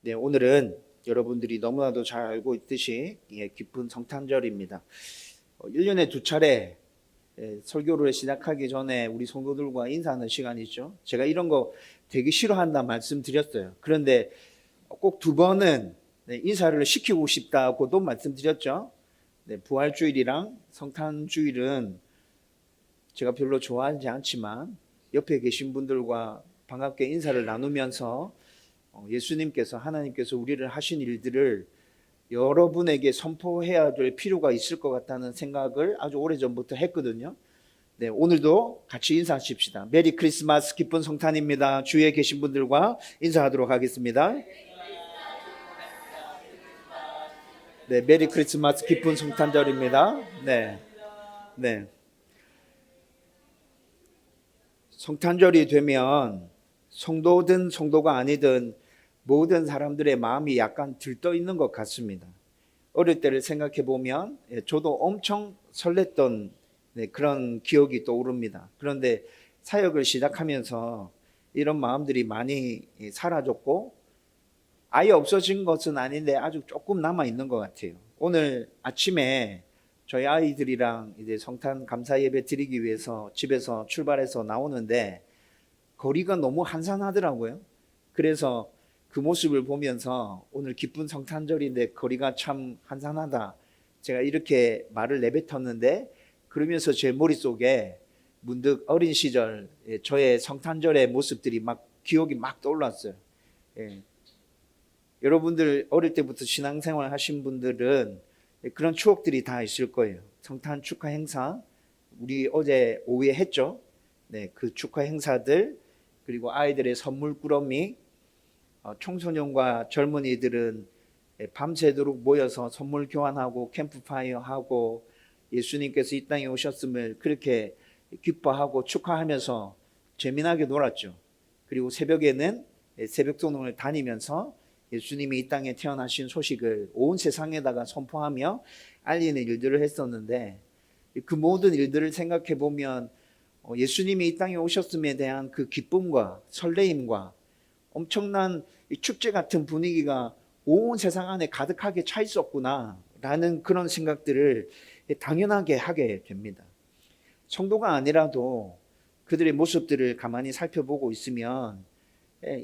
네, 오늘은 여러분들이 너무나도 잘 알고 있듯이 기쁜 성탄절입니다. 1년에 두 차례 설교를 시작하기 전에 우리 성도들과 인사하는 시간이죠. 제가 이런 거 되게 싫어한다 말씀드렸어요. 그런데 꼭 두 번은 인사를 시키고 싶다고도 말씀드렸죠. 부활주일이랑 성탄주일은 제가 별로 좋아하지 않지만 옆에 계신 분들과 반갑게 인사를 나누면서 예수님께서, 하나님께서 우리를 하신 일들을 여러분에게 선포해야 될 필요가 있을 것 같다는 생각을 아주 오래전부터 했거든요. 네, 오늘도 같이 인사하십시다. 메리 크리스마스, 기쁜 성탄입니다. 주위에 계신 분들과 인사하도록 하겠습니다. 네, 메리 크리스마스, 기쁜 성탄절입니다. 네. 성탄절이 되면 성도든 성도가 아니든 모든 사람들의 마음이 약간 들떠 있는 것 같습니다. 어릴 때를 생각해 보면 저도 엄청 설렜던 그런 기억이 떠오릅니다. 그런데 사역을 시작하면서 이런 마음들이 많이 사라졌고 아예 없어진 것은 아닌데 아주 조금 남아 있는 것 같아요. 오늘 아침에 저희 아이들이랑 이제 성탄 감사 예배 드리기 위해서 집에서 출발해서 나오는데 거리가 너무 한산하더라고요. 그래서 그 모습을 보면서 오늘 기쁜 성탄절인데 거리가 참 한산하다. 제가 이렇게 말을 내뱉었는데 그러면서 제 머릿속에 문득 어린 시절 저의 성탄절의 모습들이 막 기억이 막 떠올랐어요. 여러분들 어릴 때부터 신앙생활 하신 분들은 그런 추억들이 다 있을 거예요. 성탄 축하 행사 우리 어제 오후에 했죠. 그 축하 행사들 그리고 아이들의 선물 꾸러미 청소년과 젊은이들은 밤새도록 모여서 선물 교환하고 캠프파이어 하고 예수님께서 이 땅에 오셨음을 그렇게 기뻐하고 축하하면서 재미나게 놀았죠. 그리고 새벽에는 새벽송을 다니면서 예수님이 이 땅에 태어나신 소식을 온 세상에다가 선포하며 알리는 일들을 했었는데 그 모든 일들을 생각해 보면 예수님이 이 땅에 오셨음에 대한 그 기쁨과 설레임과 엄청난 축제 같은 분위기가 온 세상 안에 가득하게 차 있었구나 라는 그런 생각들을 당연하게 하게 됩니다. 성도가 아니라도 그들의 모습들을 가만히 살펴보고 있으면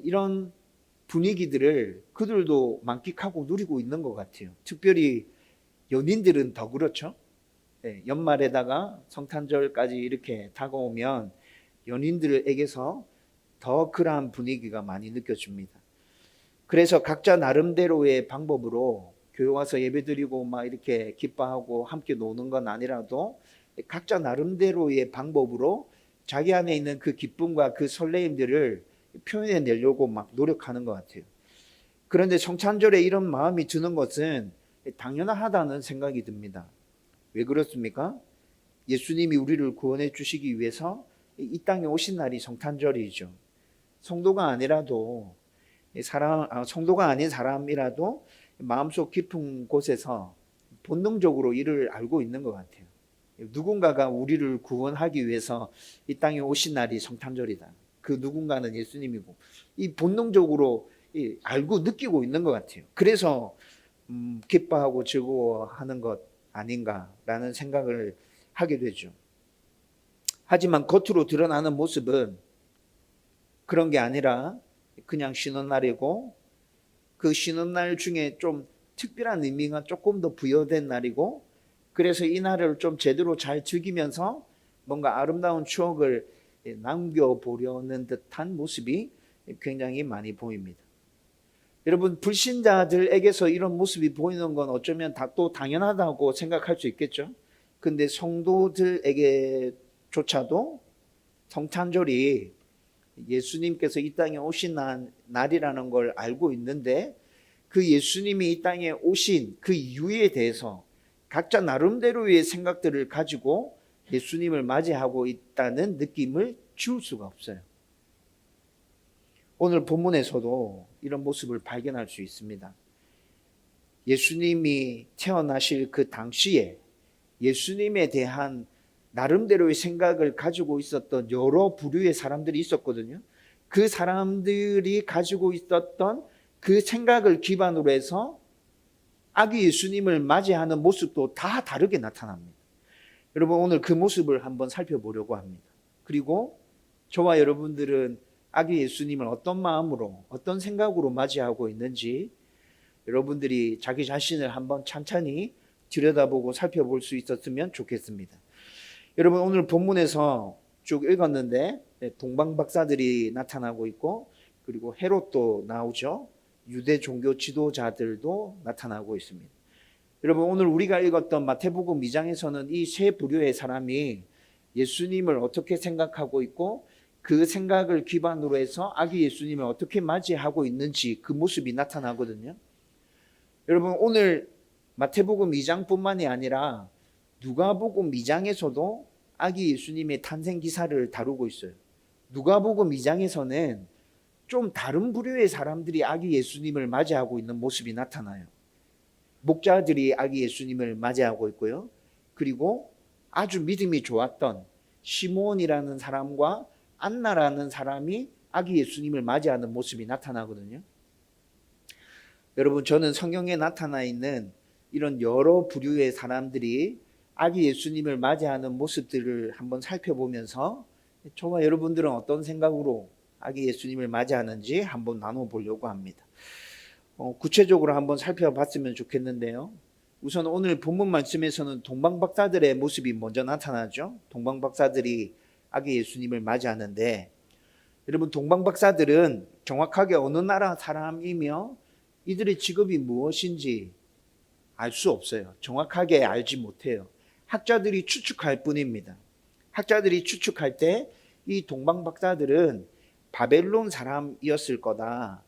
이런 분위기들을 그들도 만끽하고 누리고 있는 것 같아요. 특별히 연인들은 더 그렇죠. 연말에다가 성탄절까지 이렇게 다가오면 연인들에게서 더 그러한 분위기가 많이 느껴집니다. 그래서 각자 나름대로의 방법으로 교회 와서 예배드리고 막 이렇게 기뻐하고 함께 노는 건 아니라도 각자 나름대로의 방법으로 자기 안에 있는 그 기쁨과 그 설레임들을 표현해 내려고 막 노력하는 것 같아요. 그런데 성탄절에 이런 마음이 드는 것은 당연하다는 생각이 듭니다. 왜 그렇습니까? 예수님이 우리를 구원해 주시기 위해서 이 땅에 오신 날이 성탄절이죠. 성도가 아니라도 성도가 아닌 사람이라도 마음속 깊은 곳에서 본능적으로 이를 알고 있는 것 같아요. 누군가가 우리를 구원하기 위해서 이 땅에 오신 날이 성탄절이다. 그 누군가는 예수님이고 이 본능적으로 알고 느끼고 있는 것 같아요. 그래서 기뻐하고 즐거워하는 것 아닌가라는 생각을 하게 되죠. 하지만 겉으로 드러나는 모습은 그런 게 아니라 그냥 쉬는 날이고 그 쉬는 날 중에 좀 특별한 의미가 조금 더 부여된 날이고 그래서 이 날을 좀 제대로 잘 즐기면서 뭔가 아름다운 추억을 남겨보려는 듯한 모습이 굉장히 많이 보입니다. 여러분 불신자들에게서 이런 모습이 보이는 건 어쩌면 또 당연하다고 생각할 수 있겠죠. 근데 성도들에게조차도 성탄절이 예수님께서 이 땅에 오신 날이라는 걸 알고 있는데 그 예수님이 이 땅에 오신 그 이유에 대해서 각자 나름대로의 생각들을 가지고 예수님을 맞이하고 있다는 느낌을 지울 수가 없어요. 오늘 본문에서도 이런 모습을 발견할 수 있습니다. 예수님이 태어나실 그 당시에 예수님에 대한 나름대로의 생각을 가지고 있었던 여러 부류의 사람들이 있었거든요. 그 사람들이 가지고 있었던 그 생각을 기반으로 해서 아기 예수님을 맞이하는 모습도 다 다르게 나타납니다. 여러분, 오늘 그 모습을 한번 살펴보려고 합니다. 그리고 저와 여러분들은 아기 예수님을 어떤 마음으로, 어떤 생각으로 맞이하고 있는지 여러분들이 자기 자신을 한번 찬찬히 들여다보고 살펴볼 수 있었으면 좋겠습니다. 여러분, 오늘 본문에서 쭉 읽었는데 동방박사들이 나타나고 있고, 그리고 헤롯도 나오죠. 유대 종교 지도자들도 나타나고 있습니다. 여러분, 오늘 우리가 읽었던 마태복음 2장에서는 이 세 부류의 사람이 예수님을 어떻게 생각하고 있고 그 생각을 기반으로 해서 아기 예수님을 어떻게 맞이하고 있는지 그 모습이 나타나거든요. 여러분, 오늘 마태복음 2장뿐만이 아니라 누가복음 2장에서도 아기 예수님의 탄생 기사를 다루고 있어요. 누가복음 2장에서는 좀 다른 부류의 사람들이 아기 예수님을 맞이하고 있는 모습이 나타나요. 목자들이 아기 예수님을 맞이하고 있고요. 그리고 아주 믿음이 좋았던 시몬이라는 사람과 안나라는 사람이 아기 예수님을 맞이하는 모습이 나타나거든요. 여러분, 저는 성경에 나타나 있는 이런 여러 부류의 사람들이 아기 예수님을 맞이하는 모습들을 한번 살펴보면서 저와 여러분들은 어떤 생각으로 아기 예수님을 맞이하는지 한번 나눠보려고 합니다. 구체적으로 한번 살펴봤으면 좋겠는데요. 우선 오늘 본문 말씀에서는 동방박사들의 모습이 먼저 나타나죠. 동방박사들이 아기 예수님을 맞이하는데, 여러분, 동방박사들은 정확하게 어느 나라 사람이며 이들의 직업이 무엇인지 알 수 없어요. 정확하게 알지 못해요. 학자들이 추측할 뿐입니다. 학자들이 추측할 때 이 동방박사들은 바벨론 사람이었을 거다.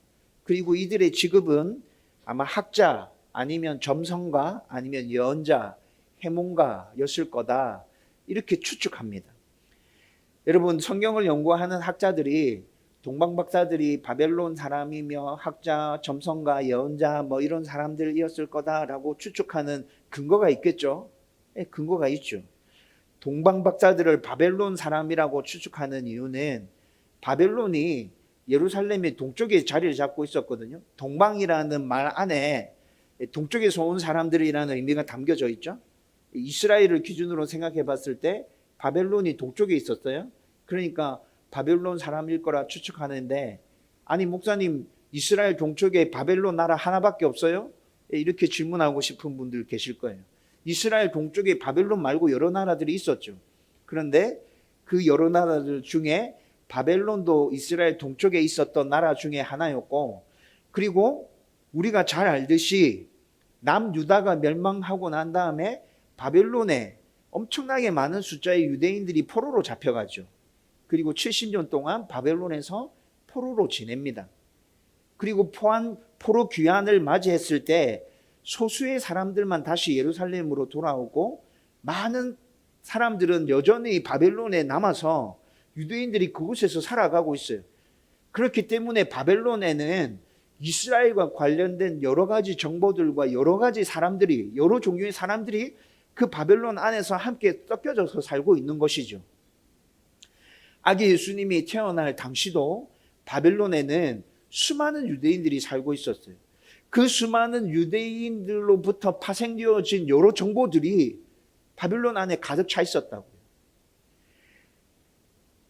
그리고 이들의 직업은 아마 학자 아니면 점성가 아니면 예언자, 해몽가였을 거다. 이렇게 추측합니다. 여러분, 성경을 연구하는 학자들이 동방박사들이 바벨론 사람이며 학자, 점성가, 예언자 뭐 이런 사람들이었을 거다라고 추측하는 근거가 있겠죠? 네, 근거가 있죠. 동방박사들을 바벨론 사람이라고 추측하는 이유는 바벨론이 예루살렘의 동쪽에 자리를 잡고 있었거든요. 동방이라는 말 안에 동쪽에서 온 사람들이라는 의미가 담겨져 있죠. 이스라엘을 기준으로 생각해 봤을 때 바벨론이 동쪽에 있었어요. 그러니까 바벨론 사람일 거라 추측하는데, 아니 목사님, 이스라엘 동쪽에 바벨론 나라 하나밖에 없어요? 이렇게 질문하고 싶은 분들 계실 거예요. 이스라엘 동쪽에 바벨론 말고 여러 나라들이 있었죠. 그런데 그 여러 나라들 중에 바벨론도 이스라엘 동쪽에 있었던 나라 중에 하나였고, 그리고 우리가 잘 알듯이 남유다가 멸망하고 난 다음에 바벨론에 엄청나게 많은 숫자의 유대인들이 포로로 잡혀가죠. 그리고 70년 동안 바벨론에서 포로로 지냅니다. 그리고 포로 귀환을 맞이했을 때 소수의 사람들만 다시 예루살렘으로 돌아오고, 많은 사람들은 여전히 바벨론에 남아서 유대인들이 그곳에서 살아가고 있어요. 그렇기 때문에 바벨론에는 이스라엘과 관련된 여러 가지 정보들과 여러 가지 사람들이, 여러 종류의 사람들이 그 바벨론 안에서 함께 섞여져서 살고 있는 것이죠. 아기 예수님이 태어날 당시도 바벨론에는 수많은 유대인들이 살고 있었어요. 그 수많은 유대인들로부터 파생되어진 여러 정보들이 바벨론 안에 가득 차 있었다고요.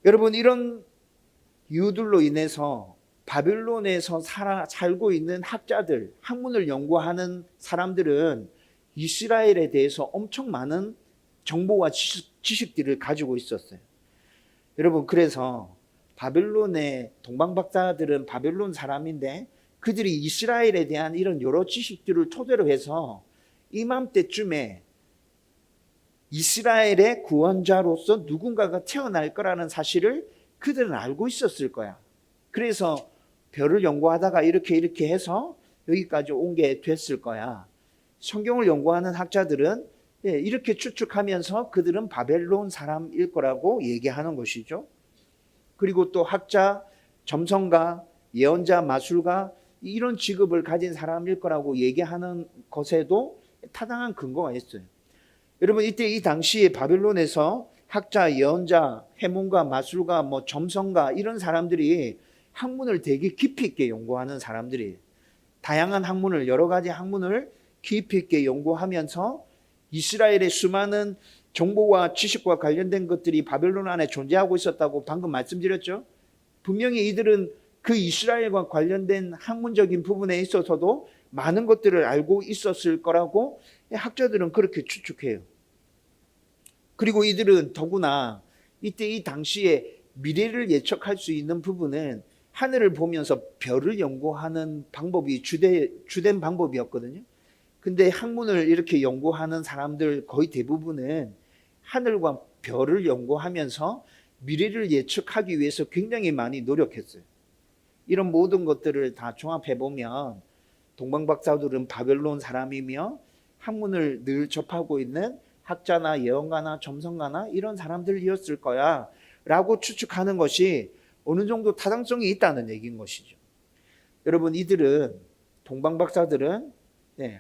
여러분, 이런 이유들로 인해서 바벨론에서 살고 있는 학자들, 학문을 연구하는 사람들은 이스라엘에 대해서 엄청 많은 정보와 지식들을 가지고 있었어요. 여러분, 그래서 바벨론의 동방박사들은 바벨론 사람인데 그들이 이스라엘에 대한 이런 여러 지식들을 토대로 해서 이맘때쯤에 이스라엘의 구원자로서 누군가가 태어날 거라는 사실을 그들은 알고 있었을 거야. 그래서 별을 연구하다가 이렇게 해서 여기까지 온 게 됐을 거야. 성경을 연구하는 학자들은 이렇게 추측하면서 그들은 바벨론 사람일 거라고 얘기하는 것이죠. 그리고 또 학자, 점성가, 예언자, 마술가, 이런 직업을 가진 사람일 거라고 얘기하는 것에도 타당한 근거가 있어요. 여러분, 이때 이 당시에 바벨론에서 학자, 예언자, 해몽가, 마술가, 점성가 이런 사람들이 학문을 되게 깊이 있게 연구하는 사람들이에요. 다양한 학문을, 여러 가지 학문을 깊이 있게 연구하면서 이스라엘의 수많은 정보와 지식과 관련된 것들이 바벨론 안에 존재하고 있었다고 방금 말씀드렸죠. 분명히 이들은 그 이스라엘과 관련된 학문적인 부분에 있어서도 많은 것들을 알고 있었을 거라고 학자들은 그렇게 추측해요. 그리고 이들은 더구나 이때 이 당시에 미래를 예측할 수 있는 부분은 하늘을 보면서 별을 연구하는 방법이 주된 방법이었거든요. 근데 학문을 이렇게 연구하는 사람들 거의 대부분은 하늘과 별을 연구하면서 미래를 예측하기 위해서 굉장히 많이 노력했어요. 이런 모든 것들을 다 종합해 보면 동방박사들은 바벨론 사람이며 학문을 늘 접하고 있는 학자나 예언가나 점성가나 이런 사람들이었을 거야 라고 추측하는 것이 어느 정도 타당성이 있다는 얘기인 것이죠. 여러분, 이들은, 동방박사들은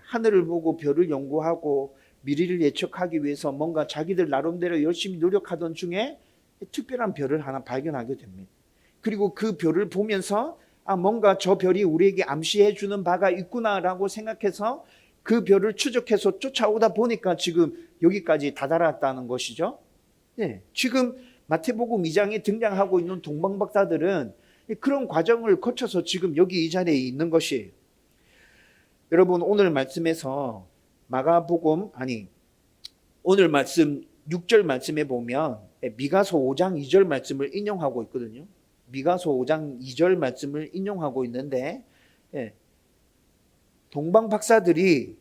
하늘을 보고 별을 연구하고 미래를 예측하기 위해서 뭔가 자기들 나름대로 열심히 노력하던 중에 특별한 별을 하나 발견하게 됩니다. 그리고 그 별을 보면서 뭔가 저 별이 우리에게 암시해 주는 바가 있구나라고 생각해서 그 별을 추적해서 쫓아오다 보니까 지금 여기까지 다다랐다는 것이죠. 지금 마태복음 2장에 등장하고 있는 동방박사들은 그런 과정을 거쳐서 지금 여기 이 자리에 있는 것이에요. 여러분, 오늘 말씀에서 오늘 말씀 6절 말씀에 보면 미가서 5장 2절 말씀을 인용하고 있거든요. 미가서 5장 2절 말씀을 인용하고 있는데 동방박사들이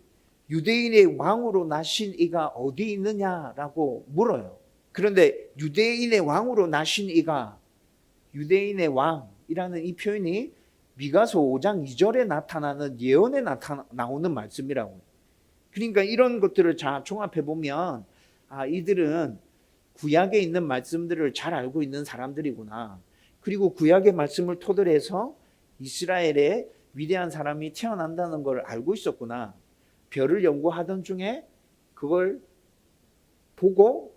유대인의 왕으로 나신 이가 어디 있느냐라고 물어요. 그런데 유대인의 왕으로 나신 이가, 유대인의 왕이라는 이 표현이 미가서 5장 2절에 나타나는 예언에 나오는 말씀이라고. 그러니까 이런 것들을 잘 종합해 보면 이들은 구약에 있는 말씀들을 잘 알고 있는 사람들이구나. 그리고 구약의 말씀을 토대로 해서 이스라엘에 위대한 사람이 태어난다는 걸 알고 있었구나. 별을 연구하던 중에 그걸 보고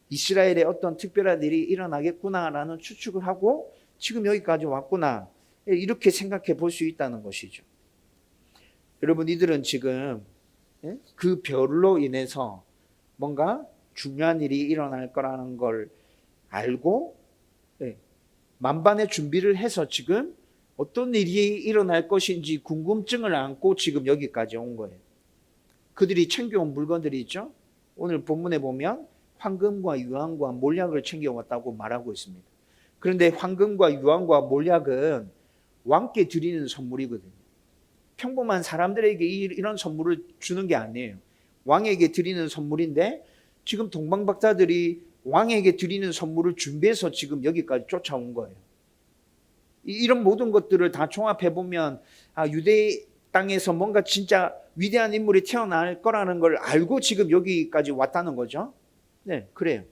이스라엘에 어떤 특별한 일이 일어나겠구나라는 추측을 하고 지금 여기까지 왔구나. 이렇게 생각해 볼 수 있다는 것이죠. 여러분, 이들은 지금 그 별로 인해서 뭔가 중요한 일이 일어날 거라는 걸 알고 만반의 준비를 해서 지금 어떤 일이 일어날 것인지 궁금증을 안고 지금 여기까지 온 거예요. 그들이 챙겨온 물건들이 있죠. 오늘 본문에 보면 황금과 유황과 몰약을 챙겨왔다고 말하고 있습니다. 그런데 황금과 유황과 몰약은 왕께 드리는 선물이거든요. 평범한 사람들에게 이런 선물을 주는 게 아니에요. 왕에게 드리는 선물인데 지금 동방박사들이 왕에게 드리는 선물을 준비해서 지금 여기까지 쫓아온 거예요. 이런 모든 것들을 다 종합해보면 유대 땅에서 뭔가 진짜 위대한 인물이 태어날 거라는 걸 알고 지금 여기까지 왔다는 거죠. 네, 그래요.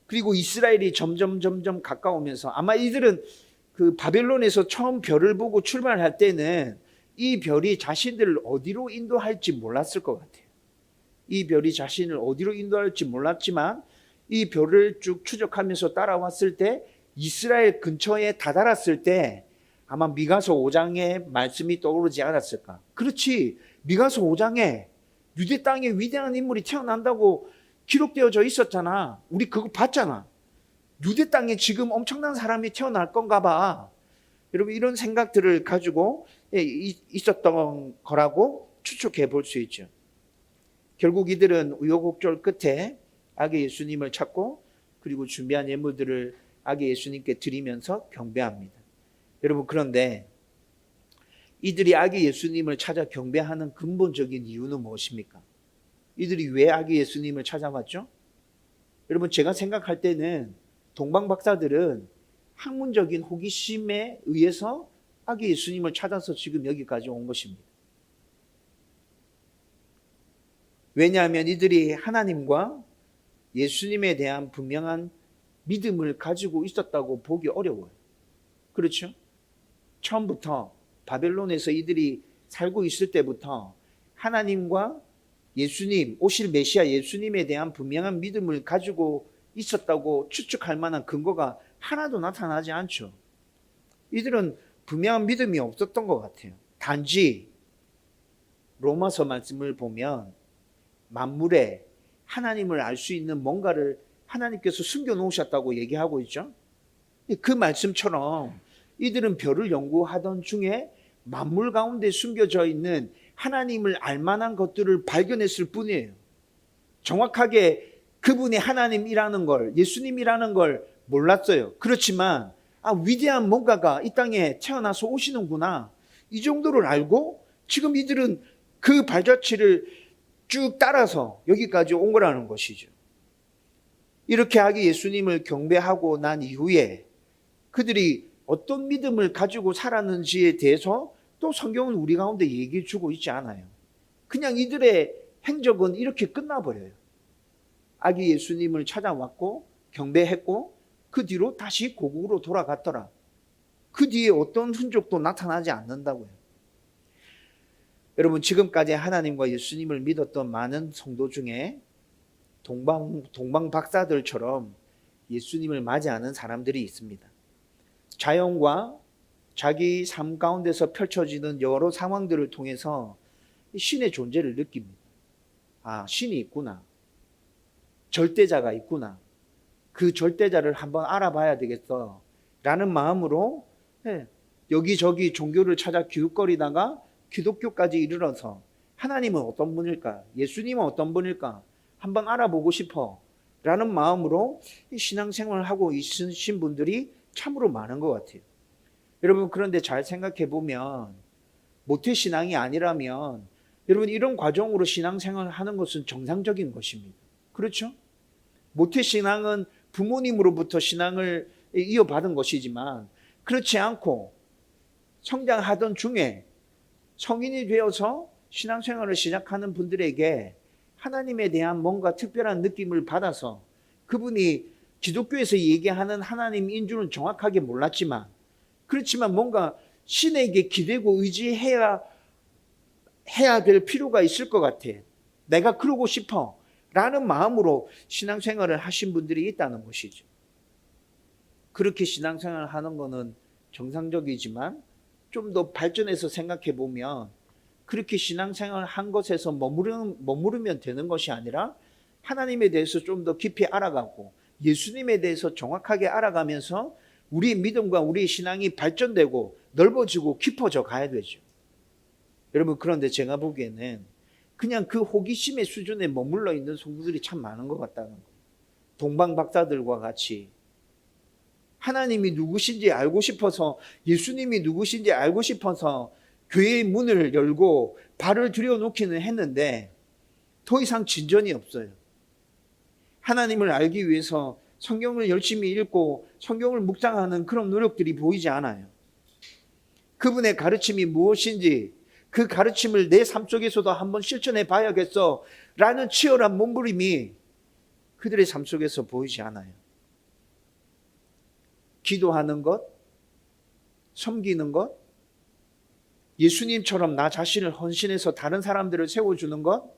그리고 이스라엘이 점점 가까우면서 아마 이들은 그 바벨론에서 처음 별을 보고 출발할 때는 이 별이 자신들을 어디로 인도할지 몰랐을 것 같아요. 이 별이 자신을 어디로 인도할지 몰랐지만 이 별을 쭉 추적하면서 따라왔을 때 이스라엘 근처에 다다랐을 때 아마 미가서 5장의 말씀이 떠오르지 않았을까. 그렇지, 미가서 5장에 유대 땅에 위대한 인물이 태어난다고 기록되어져 있었잖아. 우리 그거 봤잖아. 유대 땅에 지금 엄청난 사람이 태어날 건가 봐. 여러분, 이런 생각들을 가지고 있었던 거라고 추측해 볼 수 있죠. 결국 이들은 우여곡절 끝에 아기 예수님을 찾고 그리고 준비한 예물들을 아기 예수님께 드리면서 경배합니다. 여러분, 그런데 이들이 아기 예수님을 찾아 경배하는 근본적인 이유는 무엇입니까? 이들이 왜 아기 예수님을 찾아왔죠? 여러분, 제가 생각할 때는 동방박사들은 학문적인 호기심에 의해서 아기 예수님을 찾아서 지금 여기까지 온 것입니다. 왜냐하면 이들이 하나님과 예수님에 대한 분명한 믿음을 가지고 있었다고 보기 어려워요. 그렇죠? 처음부터 바벨론에서 이들이 살고 있을 때부터 하나님과 예수님, 오실 메시아 예수님에 대한 분명한 믿음을 가지고 있었다고 추측할 만한 근거가 하나도 나타나지 않죠. 이들은 분명한 믿음이 없었던 것 같아요. 단지 로마서 말씀을 보면 만물에 하나님을 알 수 있는 뭔가를 하나님께서 숨겨놓으셨다고 얘기하고 있죠. 그 말씀처럼 이들은 별을 연구하던 중에 만물 가운데 숨겨져 있는 하나님을 알 만한 것들을 발견했을 뿐이에요. 정확하게 그분이 하나님이라는 걸, 예수님이라는 걸 몰랐어요. 그렇지만 위대한 뭔가가 이 땅에 태어나서 오시는구나, 이 정도를 알고 지금 이들은 그 발자취를 쭉 따라서 여기까지 온 거라는 것이죠. 이렇게 하기 예수님을 경배하고 난 이후에 그들이 어떤 믿음을 가지고 살았는지에 대해서 또 성경은 우리 가운데 얘기해 주고 있지 않아요. 그냥 이들의 행적은 이렇게 끝나버려요. 아기 예수님을 찾아왔고 경배했고 그 뒤로 다시 고국으로 돌아갔더라. 그 뒤에 어떤 흔적도 나타나지 않는다고요. 여러분, 지금까지 하나님과 예수님을 믿었던 많은 성도 중에 동방 박사들처럼 예수님을 맞이하는 사람들이 있습니다. 자연과 자기 삶 가운데서 펼쳐지는 여러 상황들을 통해서 신의 존재를 느낍니다. 신이 있구나. 절대자가 있구나. 그 절대자를 한번 알아봐야 되겠어 라는 마음으로 여기저기 종교를 찾아 기웃거리다가 기독교까지 이르러서 하나님은 어떤 분일까? 예수님은 어떤 분일까? 한번 알아보고 싶어 라는 마음으로 신앙생활을 하고 있으신 분들이 참으로 많은 것 같아요. 여러분, 그런데 잘 생각해 보면 모태신앙이 아니라면 여러분, 이런 과정으로 신앙생활을 하는 것은 정상적인 것입니다. 그렇죠? 모태신앙은 부모님으로부터 신앙을 이어받은 것이지만 그렇지 않고 성장하던 중에 성인이 되어서 신앙생활을 시작하는 분들에게 하나님에 대한 뭔가 특별한 느낌을 받아서 그분이 기독교에서 얘기하는 하나님인 줄은 정확하게 몰랐지만 그렇지만 뭔가 신에게 기대고 의지해야 될 필요가 있을 것 같아. 내가 그러고 싶어 라는 마음으로 신앙생활을 하신 분들이 있다는 것이죠. 그렇게 신앙생활을 하는 것은 정상적이지만 좀 더 발전해서 생각해 보면 그렇게 신앙생활을 한 것에서 머무르면 되는 것이 아니라 하나님에 대해서 좀 더 깊이 알아가고 예수님에 대해서 정확하게 알아가면서 우리의 믿음과 우리의 신앙이 발전되고 넓어지고 깊어져 가야 되죠. 여러분, 그런데 제가 보기에는 그냥 그 호기심의 수준에 머물러 있는 성도들이 참 많은 것 같다는 거예요. 동방박사들과 같이 하나님이 누구신지 알고 싶어서, 예수님이 누구신지 알고 싶어서 교회의 문을 열고 발을 들여놓기는 했는데 더 이상 진전이 없어요. 하나님을 알기 위해서 성경을 열심히 읽고 성경을 묵상하는 그런 노력들이 보이지 않아요. 그분의 가르침이 무엇인지 그 가르침을 내 삶 속에서도 한번 실천해 봐야겠어 라는 치열한 몸부림이 그들의 삶 속에서 보이지 않아요. 기도하는 것, 섬기는 것, 예수님처럼 나 자신을 헌신해서 다른 사람들을 세워주는 것,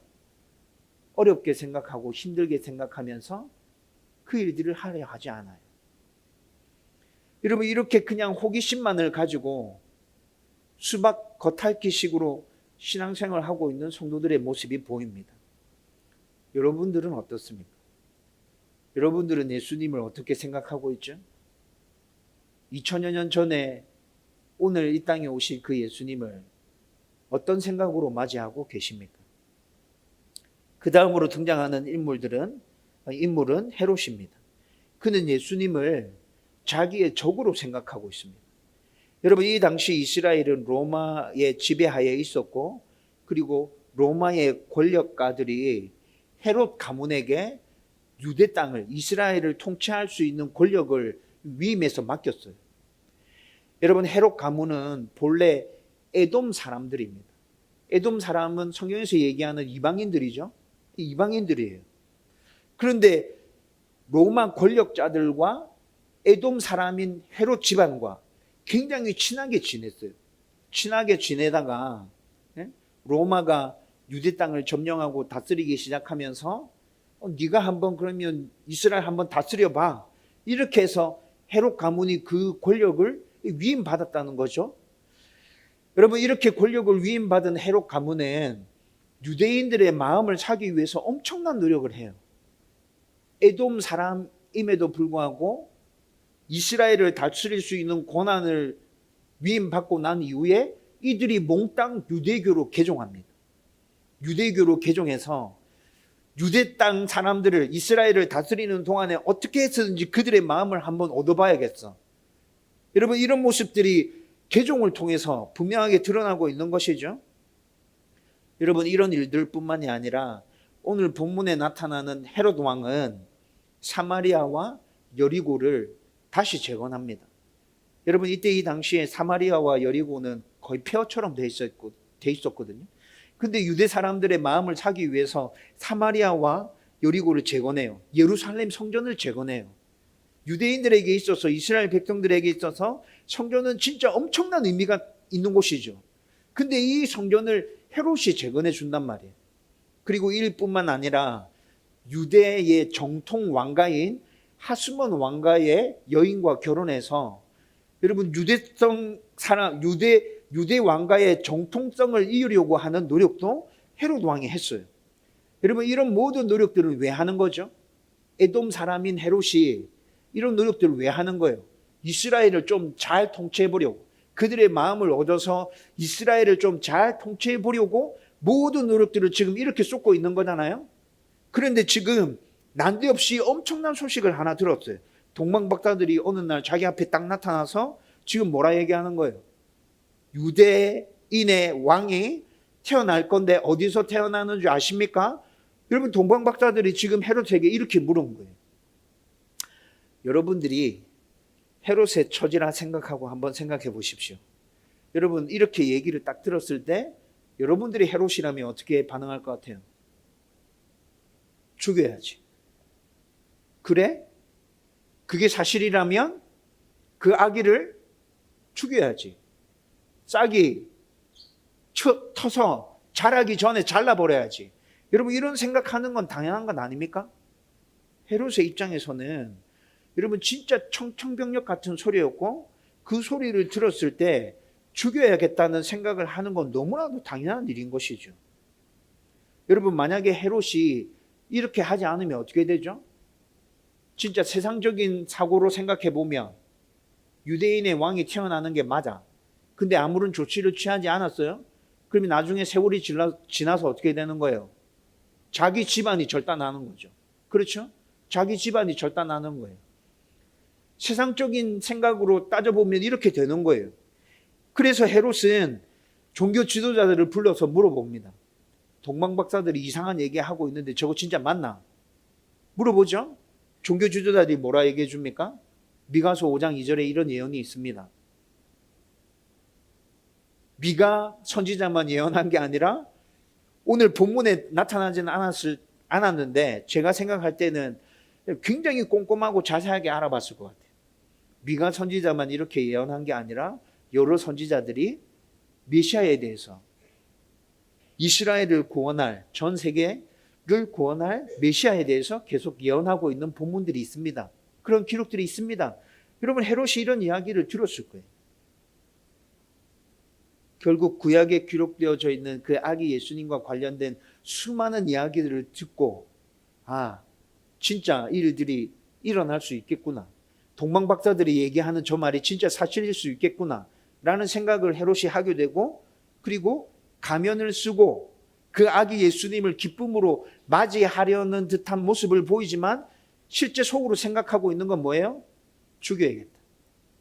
어렵게 생각하고 힘들게 생각하면서 그 일들을 하려 하지 않아요. 여러분, 이렇게 그냥 호기심만을 가지고 수박 겉핥기식으로 신앙생활을 하고 있는 성도들의 모습이 보입니다. 여러분들은 어떻습니까? 여러분들은 예수님을 어떻게 생각하고 있죠? 2000여 년 전에 오늘 이 땅에 오신 그 예수님을 어떤 생각으로 맞이하고 계십니까? 그 다음으로 등장하는 인물은 헤롯입니다. 그는 예수님을 자기의 적으로 생각하고 있습니다. 여러분, 이 당시 이스라엘은 로마의 지배하에 있었고 그리고 로마의 권력가들이 헤롯 가문에게 유대 땅을, 이스라엘을 통치할 수 있는 권력을 위임해서 맡겼어요. 여러분, 헤롯 가문은 본래 에돔 사람들입니다. 에돔 사람은 성경에서 얘기하는 이방인들이죠. 이방인들이에요. 그런데 로마 권력자들과 에돔 사람인 헤롯 집안과 굉장히 친하게 지냈어요. 친하게 지내다가 로마가 유대 땅을 점령하고 다스리기 시작하면서 네가 한번 그러면 이스라엘 한번 다스려 봐. 이렇게 해서 헤롯 가문이 그 권력을 위임받았다는 거죠. 여러분, 이렇게 권력을 위임받은 헤롯 가문은 유대인들의 마음을 사기 위해서 엄청난 노력을 해요. 에돔 사람임에도 불구하고 이스라엘을 다스릴 수 있는 권한을 위임받고 난 이후에 이들이 몽땅 유대교로 개종합니다. 유대교로 개종해서 유대 땅 사람들을, 이스라엘을 다스리는 동안에 어떻게 해서든지 그들의 마음을 한번 얻어봐야겠어. 여러분, 이런 모습들이 개종을 통해서 분명하게 드러나고 있는 것이죠. 여러분, 이런 일들 뿐만이 아니라 오늘 본문에 나타나는 헤롯 왕은 사마리아와 여리고를 다시 재건합니다. 여러분, 이때 이 당시에 사마리아와 여리고는 거의 폐허처럼 돼 있었거든요. 근데 유대 사람들의 마음을 사기 위해서 사마리아와 여리고를 재건해요. 예루살렘 성전을 재건해요. 유대인들에게 있어서, 이스라엘 백성들에게 있어서 성전은 진짜 엄청난 의미가 있는 곳이죠. 근데 이 성전을 헤롯이 재건해 준단 말이에요. 그리고 이뿐만 아니라 유대의 정통 왕가인 하스몬 왕가의 여인과 결혼해서, 여러분, 유대 왕가의 정통성을 이루려고 하는 노력도 헤롯 왕이 했어요. 여러분, 이런 모든 노력들을 왜 하는 거죠? 에돔 사람인 헤롯이 이런 노력들을 왜 하는 거예요? 이스라엘을 좀 잘 통치해 보려고, 그들의 마음을 얻어서 이스라엘을 좀 잘 통치해 보려고 모든 노력들을 지금 이렇게 쏟고 있는 거잖아요. 그런데 지금 난데없이 엄청난 소식을 하나 들었어요. 동방박사들이 어느 날 자기 앞에 딱 나타나서 지금 뭐라 얘기하는 거예요? 유대인의 왕이 태어날 건데 어디서 태어나는 줄 아십니까? 여러분, 동방박사들이 지금 헤롯에게 이렇게 물은 거예요. 여러분들이 헤롯의 처지라 생각하고 한번 생각해 보십시오. 여러분, 이렇게 얘기를 딱 들었을 때 여러분들이 헤롯이라면 어떻게 반응할 것 같아요? 죽여야지. 그래? 그게 사실이라면 그 아기를 죽여야지. 싹이 터서 자라기 전에 잘라버려야지. 여러분, 이런 생각하는 건 당연한 건 아닙니까? 헤롯의 입장에서는 여러분 진짜 청천벽력 같은 소리였고, 그 소리를 들었을 때 죽여야겠다는 생각을 하는 건 너무나도 당연한 일인 것이죠. 여러분, 만약에 헤롯이 이렇게 하지 않으면 어떻게 되죠? 진짜 세상적인 사고로 생각해 보면 유대인의 왕이 태어나는 게 맞아. 근데 아무런 조치를 취하지 않았어요? 그러면 나중에 세월이 지나서 어떻게 되는 거예요? 자기 집안이 절단하는 거죠. 그렇죠? 자기 집안이 절단하는 거예요. 세상적인 생각으로 따져보면 이렇게 되는 거예요. 그래서 헤롯은 종교 지도자들을 불러서 물어봅니다. 동방박사들이 이상한 얘기하고 있는데 저거 진짜 맞나? 물어보죠. 종교 지도자들이 뭐라 얘기해 줍니까? 미가서 5장 2절에 이런 예언이 있습니다. 미가 선지자만 예언한 게 아니라 오늘 본문에 나타나지는 않았는데 제가 생각할 때는 굉장히 꼼꼼하고 자세하게 알아봤을 것 같아요. 미가 선지자만 이렇게 예언한 게 아니라 여러 선지자들이 메시아에 대해서, 이스라엘을 구원할, 전 세계를 구원할 메시아에 대해서 계속 예언하고 있는 본문들이 있습니다. 그런 기록들이 있습니다. 여러분, 헤롯이 이런 이야기를 들었을 거예요. 결국 구약에 기록되어져 있는 그 아기 예수님과 관련된 수많은 이야기들을 듣고, 진짜 일들이 일어날 수 있겠구나. 동방박사들이 얘기하는 저 말이 진짜 사실일 수 있겠구나 라는 생각을 헤롯이 하게 되고, 그리고 가면을 쓰고 그 아기 예수님을 기쁨으로 맞이하려는 듯한 모습을 보이지만 실제 속으로 생각하고 있는 건 뭐예요? 죽여야겠다,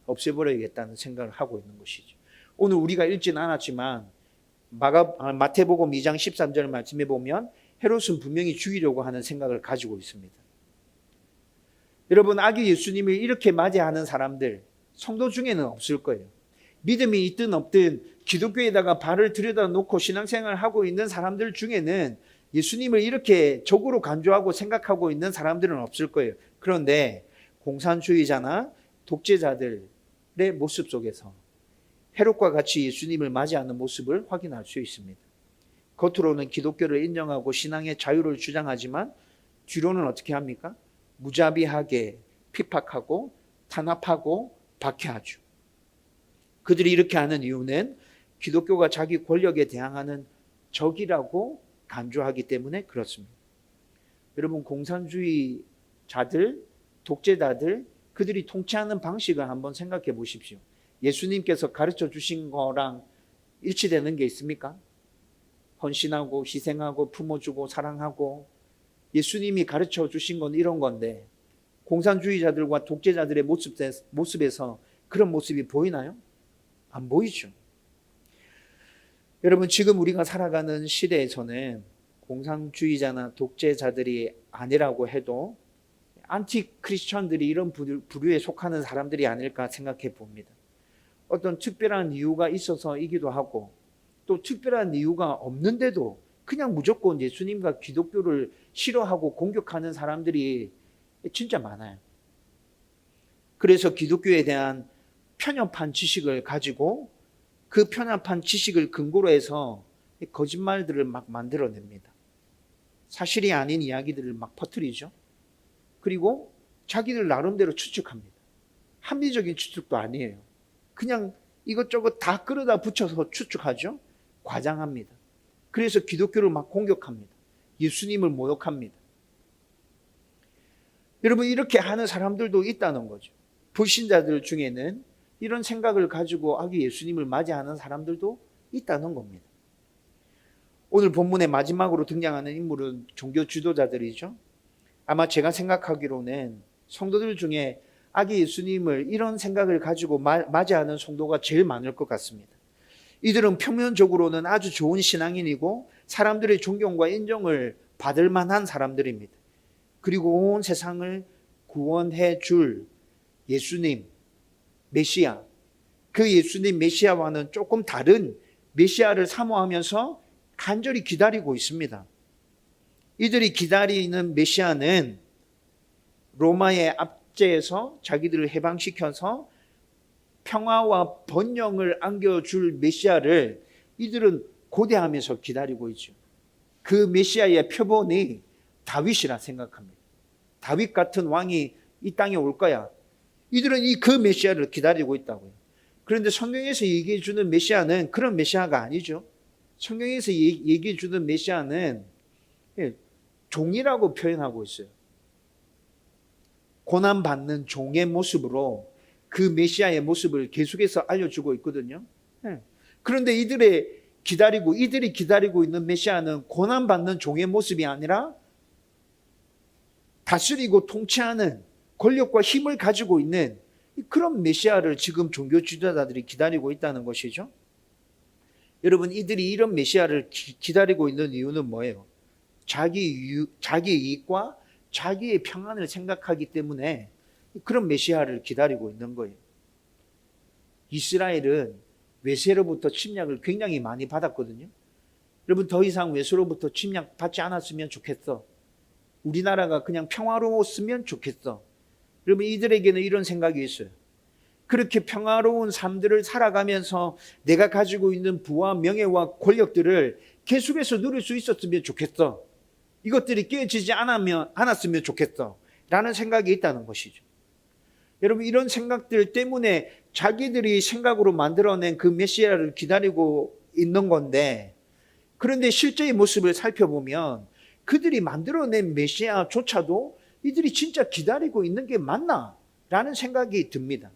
없애버려야겠다는 생각을 하고 있는 것이죠. 오늘 우리가 읽지는 않았지만 마태복음 2장 13절 말씀에 보면 헤롯은 분명히 죽이려고 하는 생각을 가지고 있습니다. 여러분, 아기 예수님을 이렇게 맞이하는 사람들 성도 중에는 없을 거예요. 믿음이 있든 없든 기독교에다가 발을 들여다 놓고 신앙생활을 하고 있는 사람들 중에는 예수님을 이렇게 적으로 간주하고 생각하고 있는 사람들은 없을 거예요. 그런데 공산주의자나 독재자들의 모습 속에서 헤롯과 같이 예수님을 맞이하는 모습을 확인할 수 있습니다. 겉으로는 기독교를 인정하고 신앙의 자유를 주장하지만 뒤로는 어떻게 합니까? 무자비하게 핍박하고 탄압하고 박해하죠. 그들이 이렇게 하는 이유는 기독교가 자기 권력에 대항하는 적이라고 간주하기 때문에 그렇습니다. 여러분, 공산주의자들, 독재자들, 그들이 통치하는 방식을 한번 생각해 보십시오. 예수님께서 가르쳐 주신 거랑 일치되는 게 있습니까? 헌신하고 희생하고 품어주고 사랑하고, 예수님이 가르쳐 주신 건 이런 건데 공산주의자들과 독재자들의 모습에서 그런 모습이 보이나요? 안 보이죠. 여러분, 지금 우리가 살아가는 시대에서는 공산주의자나 독재자들이 아니라고 해도 안티 크리스천들이 이런 부류에 속하는 사람들이 아닐까 생각해 봅니다. 어떤 특별한 이유가 있어서이기도 하고, 또 특별한 이유가 없는데도 그냥 무조건 예수님과 기독교를 싫어하고 공격하는 사람들이 진짜 많아요. 그래서 기독교에 대한 편협한 지식을 가지고 그 편협한 지식을 근거로 해서 거짓말들을 막 만들어냅니다. 사실이 아닌 이야기들을 막 퍼뜨리죠. 그리고 자기들 나름대로 추측합니다. 합리적인 추측도 아니에요. 그냥 이것저것 다 끌어다 붙여서 추측하죠. 과장합니다. 그래서 기독교를 막 공격합니다. 예수님을 모욕합니다. 여러분, 이렇게 하는 사람들도 있다는 거죠. 불신자들 중에는 이런 생각을 가지고 아기 예수님을 맞이하는 사람들도 있다는 겁니다. 오늘 본문의 마지막으로 등장하는 인물은 종교 지도자들이죠. 아마 제가 생각하기로는 성도들 중에 아기 예수님을 이런 생각을 가지고 맞이하는 성도가 제일 많을 것 같습니다. 이들은 표면적으로는 아주 좋은 신앙인이고 사람들의 존경과 인정을 받을 만한 사람들입니다. 그리고 온 세상을 구원해 줄 예수님, 메시아, 그 예수님 메시아와는 조금 다른 메시아를 사모하면서 간절히 기다리고 있습니다. 이들이 기다리는 메시아는 로마의 압제에서 자기들을 해방시켜서 평화와 번영을 안겨줄 메시아를 이들은 고대하면서 기다리고 있죠. 그 메시아의 표본이 다윗이라 생각합니다. 다윗 같은 왕이 이 땅에 올 거야. 이들은 그 메시아를 기다리고 있다고요. 그런데 성경에서 얘기해 주는 메시아는 그런 메시아가 아니죠. 성경에서 얘기해 주는 메시아는 종이라고 표현하고 있어요. 고난받는 종의 모습으로 그 메시아의 모습을 계속해서 알려주고 있거든요. 그런데 이들이 기다리고 있는 메시아는 고난받는 종의 모습이 아니라 다스리고 통치하는 권력과 힘을 가지고 있는 그런 메시아를 지금 종교 지도자들이 기다리고 있다는 것이죠. 여러분, 이들이 이런 메시아를 기다리고 있는 이유는 뭐예요? 자기 이익과 자기의 평안을 생각하기 때문에 그런 메시아를 기다리고 있는 거예요. 이스라엘은 외세로부터 침략을 굉장히 많이 받았거든요. 여러분, 더 이상 외세로부터 침략 받지 않았으면 좋겠어. 우리나라가 그냥 평화로웠으면 좋겠어. 여러분, 이들에게는 이런 생각이 있어요. 그렇게 평화로운 삶들을 살아가면서 내가 가지고 있는 부와 명예와 권력들을 계속해서 누릴 수 있었으면 좋겠어. 이것들이 깨지지 않았으면 좋겠어. 라는 생각이 있다는 것이죠. 여러분, 이런 생각들 때문에 자기들이 생각으로 만들어낸 그 메시아를 기다리고 있는 건데, 그런데 실제의 모습을 살펴보면 그들이 만들어낸 메시아조차도 이들이 진짜 기다리고 있는 게 맞나? 라는 생각이 듭니다.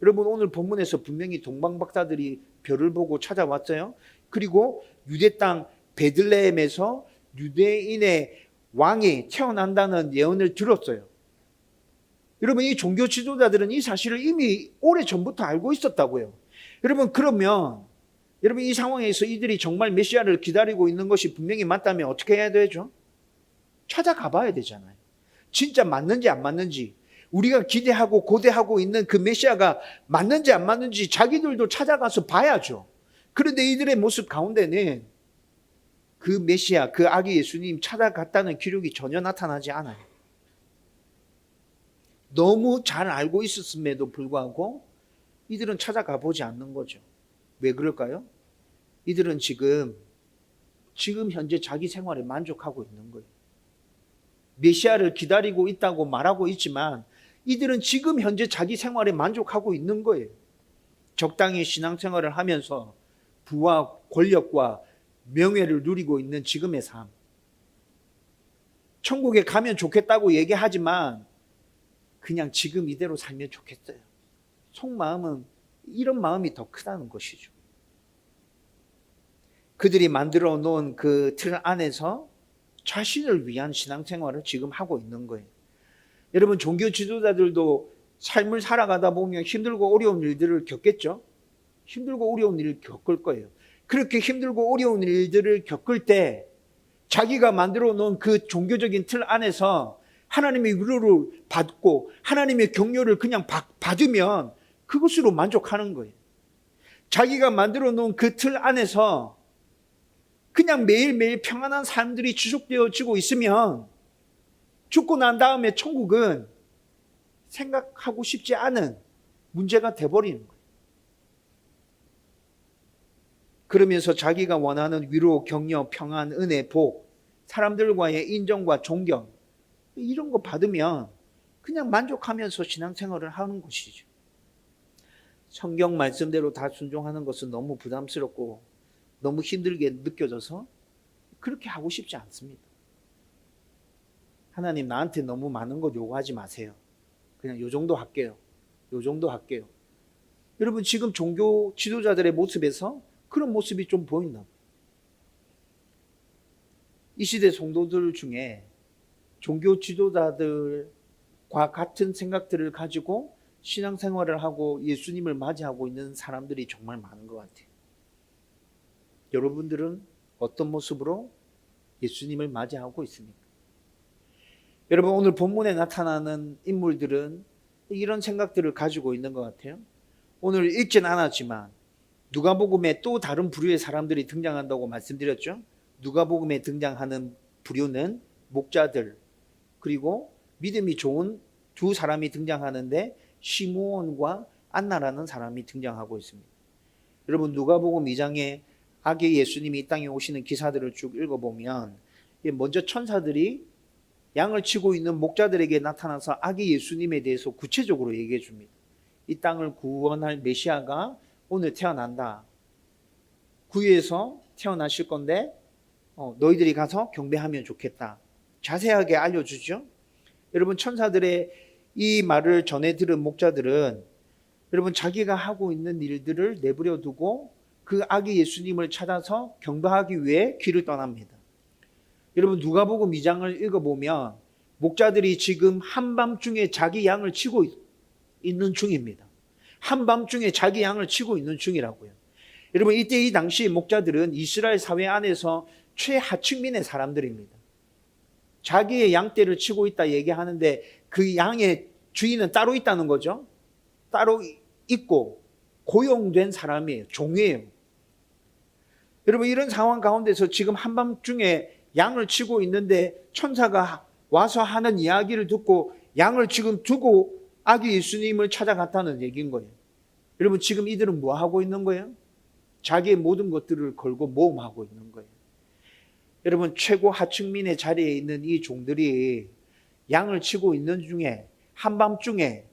여러분, 오늘 본문에서 분명히 동방박사들이 별을 보고 찾아왔어요. 그리고 유대 땅 베들레헴에서 유대인의 왕이 태어난다는 예언을 들었어요. 여러분, 이 종교 지도자들은 이 사실을 이미 오래전부터 알고 있었다고요. 여러분, 그러면 여러분, 이 상황에서 이들이 정말 메시아를 기다리고 있는 것이 분명히 맞다면 어떻게 해야 되죠? 찾아가 봐야 되잖아요. 진짜 맞는지 안 맞는지, 우리가 기대하고 고대하고 있는 그 메시아가 맞는지 안 맞는지 자기들도 찾아가서 봐야죠. 그런데 이들의 모습 가운데는 그 메시아, 그 아기 예수님 찾아갔다는 기록이 전혀 나타나지 않아요. 너무 잘 알고 있었음에도 불구하고 이들은 찾아가 보지 않는 거죠. 왜 그럴까요? 이들은 지금 현재 자기 생활에 만족하고 있는 거예요. 메시아를 기다리고 있다고 말하고 있지만 이들은 지금 현재 자기 생활에 만족하고 있는 거예요. 적당히 신앙생활을 하면서 부와 권력과 명예를 누리고 있는 지금의 삶. 천국에 가면 좋겠다고 얘기하지만 그냥 지금 이대로 살면 좋겠어요. 속마음은 이런 마음이 더 크다는 것이죠. 그들이 만들어 놓은 그 틀 안에서 자신을 위한 신앙생활을 지금 하고 있는 거예요. 여러분, 종교 지도자들도 삶을 살아가다 보면 힘들고 어려운 일들을 겪겠죠. 힘들고 어려운 일을 겪을 거예요. 그렇게 힘들고 어려운 일들을 겪을 때 자기가 만들어 놓은 그 종교적인 틀 안에서 하나님의 위로를 받고 하나님의 격려를 그냥 받으면 그것으로 만족하는 거예요. 자기가 만들어 놓은 그 틀 안에서 그냥 매일매일 평안한 삶들이 지속되어지고 있으면 죽고 난 다음에 천국은 생각하고 싶지 않은 문제가 돼버리는 거예요. 그러면서 자기가 원하는 위로, 격려, 평안, 은혜, 복, 사람들과의 인정과 존경 이런 거 받으면 그냥 만족하면서 신앙생활을 하는 것이죠. 성경 말씀대로 다 순종하는 것은 너무 부담스럽고 너무 힘들게 느껴져서 그렇게 하고 싶지 않습니다. 하나님, 나한테 너무 많은 것 요구하지 마세요. 그냥 요 정도 할게요. 요 정도 할게요. 여러분, 지금 종교 지도자들의 모습에서 그런 모습이 좀 보인다. 이 시대 성도들 중에 종교 지도자들과 같은 생각들을 가지고 신앙생활을 하고 예수님을 맞이하고 있는 사람들이 정말 많은 것 같아요. 여러분들은 어떤 모습으로 예수님을 맞이하고 있습니까? 여러분, 오늘 본문에 나타나는 인물들은 이런 생각들을 가지고 있는 것 같아요. 오늘 읽진 않았지만 누가복음에 또 다른 부류의 사람들이 등장한다고 말씀드렸죠. 누가복음에 등장하는 부류는 목자들, 그리고 믿음이 좋은 두 사람이 등장하는데 시므온과 안나라는 사람이 등장하고 있습니다. 여러분, 누가복음 2장에 아기 예수님이 이 땅에 오시는 기사들을 쭉 읽어보면 먼저 천사들이 양을 치고 있는 목자들에게 나타나서 아기 예수님에 대해서 구체적으로 얘기해 줍니다. 이 땅을 구원할 메시아가 오늘 태어난다. 구유에서 태어나실 건데 너희들이 가서 경배하면 좋겠다. 자세하게 알려주죠. 여러분, 천사들의 이 말을 전해 들은 목자들은 여러분, 자기가 하고 있는 일들을 내버려 두고 그 아기 예수님을 찾아서 경배하기 위해 길을 떠납니다. 여러분, 누가복음 2장을 읽어보면 목자들이 지금 한밤중에 자기 양을 치고 있는 중입니다. 한밤중에 자기 양을 치고 있는 중이라고요. 여러분, 이때 이 당시 목자들은 이스라엘 사회 안에서 최하층민의 사람들입니다. 자기의 양떼를 치고 있다 얘기하는데 그 양의 주인은 따로 있다는 거죠. 따로 있고 고용된 사람이에요. 종이에요. 여러분, 이런 상황 가운데서 지금 한밤중에 양을 치고 있는데 천사가 와서 하는 이야기를 듣고 양을 지금 두고 아기 예수님을 찾아갔다는 얘기인 거예요. 여러분, 지금 이들은 뭐 하고 있는 거예요? 자기의 모든 것들을 걸고 모험하고 있는 거예요. 여러분, 최고 하층민의 자리에 있는 이 종들이 양을 치고 있는 중에 한밤중에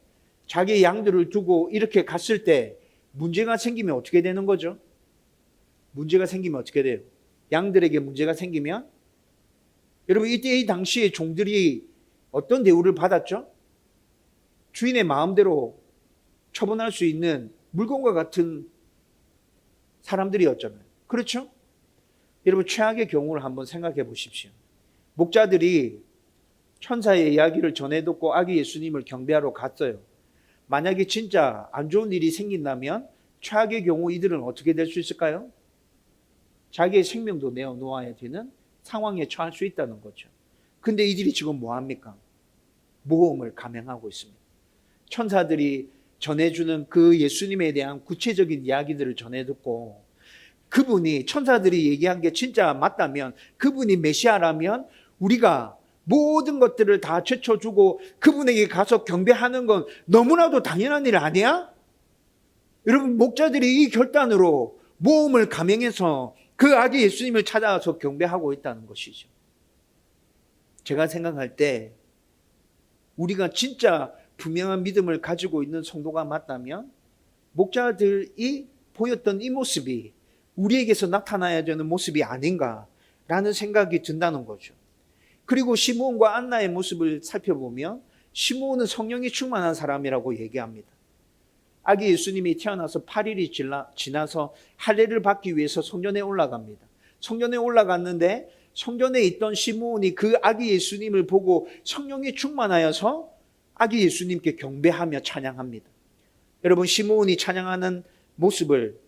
자기의 양들을 두고 이렇게 갔을 때 문제가 생기면 어떻게 되는 거죠? 문제가 생기면 어떻게 돼요? 양들에게 문제가 생기면 여러분, 이때 이 당시에 종들이 어떤 대우를 받았죠? 주인의 마음대로 처분할 수 있는 물건과 같은 사람들이었잖아요. 그렇죠? 여러분, 최악의 경우를 한번 생각해 보십시오. 목자들이 천사의 이야기를 전해 듣고 아기 예수님을 경배하러 갔어요. 만약에 진짜 안 좋은 일이 생긴다면 최악의 경우 이들은 어떻게 될 수 있을까요? 자기의 생명도 내어놓아야 되는 상황에 처할 수 있다는 거죠. 근데 이들이 지금 뭐 합니까? 모험을 감행하고 있습니다. 천사들이 전해주는 그 예수님에 대한 구체적인 이야기들을 전해 듣고 그분이, 천사들이 얘기한 게 진짜 맞다면, 그분이 메시아라면 우리가 모든 것들을 다 제쳐주고 그분에게 가서 경배하는 건 너무나도 당연한 일 아니야? 여러분, 목자들이 이 결단으로 모험을 감행해서 그 아기 예수님을 찾아가서 경배하고 있다는 것이죠. 제가 생각할 때 우리가 진짜 분명한 믿음을 가지고 있는 성도가 맞다면 목자들이 보였던 이 모습이 우리에게서 나타나야 되는 모습이 아닌가라는 생각이 든다는 거죠. 그리고 시므온과 안나의 모습을 살펴보면 시므온은 성령이 충만한 사람이라고 얘기합니다. 아기 예수님이 태어나서 8일이 지나서 할례를 받기 위해서 성전에 올라갑니다. 성전에 올라갔는데 성전에 있던 시므온이 그 아기 예수님을 보고 성령이 충만하여서 아기 예수님께 경배하며 찬양합니다. 여러분, 시므온이 찬양하는 모습을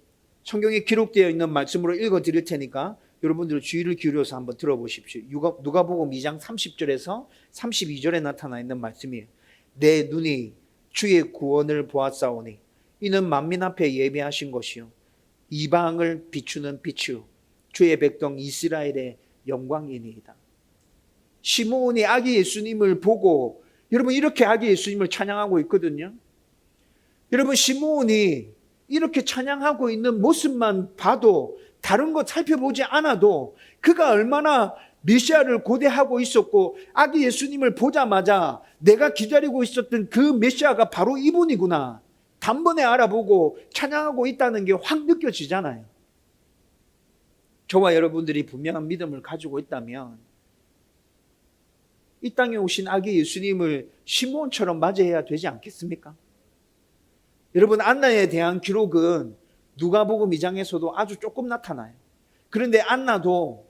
성경에 기록되어 있는 말씀으로 읽어드릴 테니까 여러분들 주의를 기울여서 한번 들어보십시오. 누가복음 2장 30절에서 32절에 나타나 있는 말씀이에요. 내 눈이 주의 구원을 보았사오니 이는 만민 앞에 예비하신 것이요 이방을 비추는 빛이요 주의 백성 이스라엘의 영광이니이다. 시므온이 아기 예수님을 보고, 여러분, 이렇게 아기 예수님을 찬양하고 있거든요. 여러분, 시므온이 이렇게 찬양하고 있는 모습만 봐도, 다른 것 살펴보지 않아도 그가 얼마나 메시아를 고대하고 있었고, 아기 예수님을 보자마자 내가 기다리고 있었던 그 메시아가 바로 이분이구나, 단번에 알아보고 찬양하고 있다는 게 확 느껴지잖아요. 저와 여러분들이 분명한 믿음을 가지고 있다면 이 땅에 오신 아기 예수님을 시므온처럼 맞이해야 되지 않겠습니까? 여러분, 안나에 대한 기록은 누가복음 2장에서도 아주 조금 나타나요. 그런데 안나도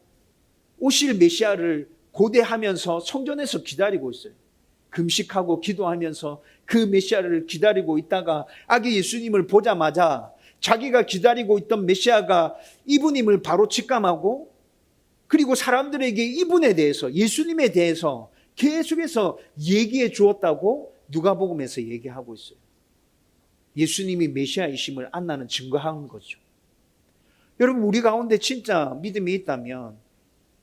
오실 메시아를 고대하면서 성전에서 기다리고 있어요. 금식하고 기도하면서 그 메시아를 기다리고 있다가 아기 예수님을 보자마자 자기가 기다리고 있던 메시아가 이분임을 바로 직감하고, 그리고 사람들에게 이분에 대해서, 예수님에 대해서 계속해서 얘기해 주었다고 누가복음에서 얘기하고 있어요. 예수님이 메시아이심을 안나는 증거한 거죠. 여러분, 우리 가운데 진짜 믿음이 있다면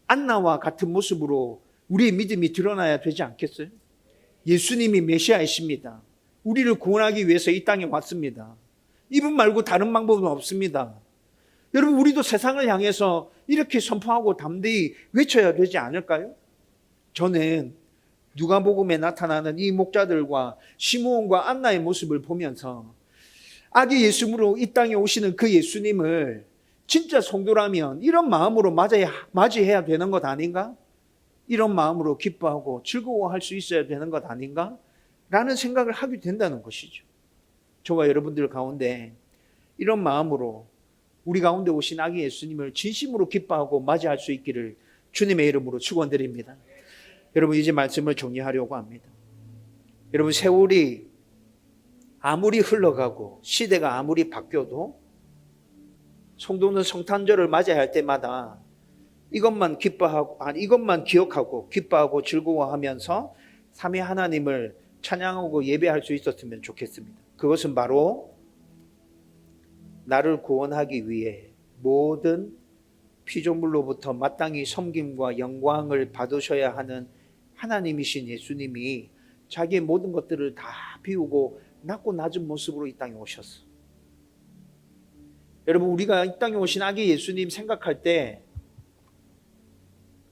안나와 같은 모습으로 우리의 믿음이 드러나야 되지 않겠어요? 예수님이 메시아이십니다. 우리를 구원하기 위해서 이 땅에 왔습니다. 이분 말고 다른 방법은 없습니다. 여러분, 우리도 세상을 향해서 이렇게 선포하고 담대히 외쳐야 되지 않을까요? 저는 누가복음에 나타나는 이 목자들과 시므온과 안나의 모습을 보면서 아기 예수님으로 이 땅에 오시는 그 예수님을 진짜 성도라면 이런 마음으로 맞이해야 되는 것 아닌가? 이런 마음으로 기뻐하고 즐거워할 수 있어야 되는 것 아닌가? 라는 생각을 하게 된다는 것이죠. 저와 여러분들 가운데 이런 마음으로 우리 가운데 오신 아기 예수님을 진심으로 기뻐하고 맞이할 수 있기를 주님의 이름으로 축원드립니다. 여러분, 이제 말씀을 정리하려고 합니다. 여러분, 세월이 아무리 흘러가고 시대가 아무리 바뀌어도 성도는 성탄절을 맞이해야 할 때마다 이것만 기억하고 기뻐하고 즐거워하면서 삼위 하나님을 찬양하고 예배할 수 있었으면 좋겠습니다. 그것은 바로 나를 구원하기 위해 모든 피조물로부터 마땅히 섬김과 영광을 받으셔야 하는 하나님이신 예수님이 자기의 모든 것들을 다 비우고 낮고 낮은 모습으로 이 땅에 오셨어. 여러분, 우리가 이 땅에 오신 아기 예수님 생각할 때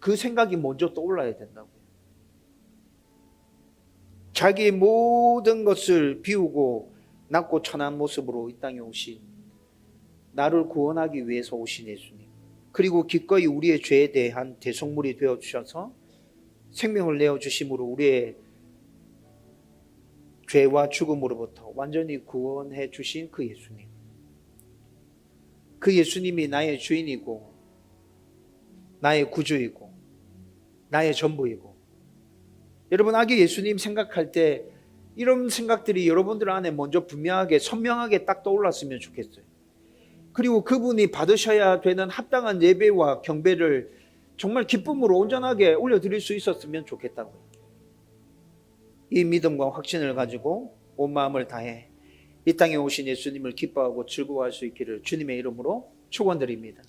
그 생각이 먼저 떠올라야 된다고요. 자기의 모든 것을 비우고 낮고 천한 모습으로 이 땅에 오신, 나를 구원하기 위해서 오신 예수님, 그리고 기꺼이 우리의 죄에 대한 대속물이 되어주셔서 생명을 내어주심으로 우리의 죄와 죽음으로부터 완전히 구원해 주신 그 예수님, 그 예수님이 나의 주인이고 나의 구주이고 나의 전부이고, 여러분, 아기 예수님 생각할 때 이런 생각들이 여러분들 안에 먼저 분명하게 선명하게 딱 떠올랐으면 좋겠어요. 그리고 그분이 받으셔야 되는 합당한 예배와 경배를 정말 기쁨으로 온전하게 올려드릴 수 있었으면 좋겠다고요. 이 믿음과 확신을 가지고 온 마음을 다해 이 땅에 오신 예수님을 기뻐하고 즐거워할 수 있기를 주님의 이름으로 축원드립니다.